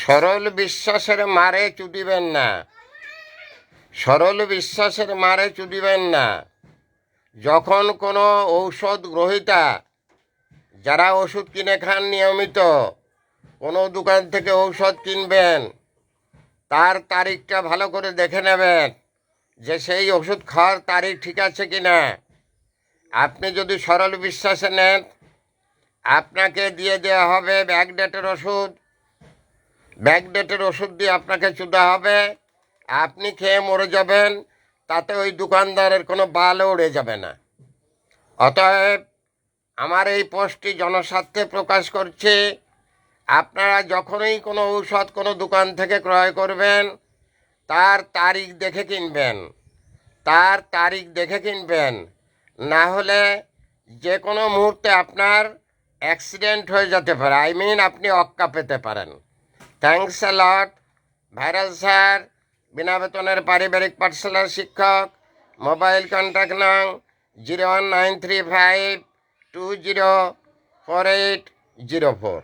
সরল বিশ্বাসের মারে চুদিবেন না, সরল বিশ্বাসের মারে চুদিবেন না। যখন কোনো ঔষধ গ্রহীতা, যারা ওষুধ কিনে খান নিয়মিত, কোনো দোকান থেকে ঔষধ কিনবেন, তার তারিখটা ভালো করে দেখে নেবেন যে সেই ওষুধ খাওয়ার তারিখ ঠিক আছে কি না। আপনি যদি সরল বিশ্বাসে নেন, আপনাকে দিয়ে দেওয়া হবে ব্যাকডেটের ওষুধ, ব্যাকডেটের ওষুধ দিয়ে আপনাকে চুদা হবে, আপনি খেয়ে মরে যাবেন, তাতে ওই দোকানদারের কোনো বালও উড়ে যাবে না। অতএব আমার এই পোস্টটি জনস্বার্থে প্রকাশ করছি। আপনারা যখনই কোনো ঔষধ কোনো দোকান থেকে ক্রয় করবেন, তার তারিখ দেখে কিনবেন, তার তারিখ দেখে কিনবেন। না হলে যে কোনো মুহূর্তে আপনার অ্যাক্সিডেন্ট হয়ে যেতে পারে, আপনি অক্কা পেতে পারেন। Thanks a lot. Viral sir, বিনা বেতনের পারিবারিক পাঠশালার শিক্ষক। মোবাইল কন্ট্যাক্ট নং 01935204804।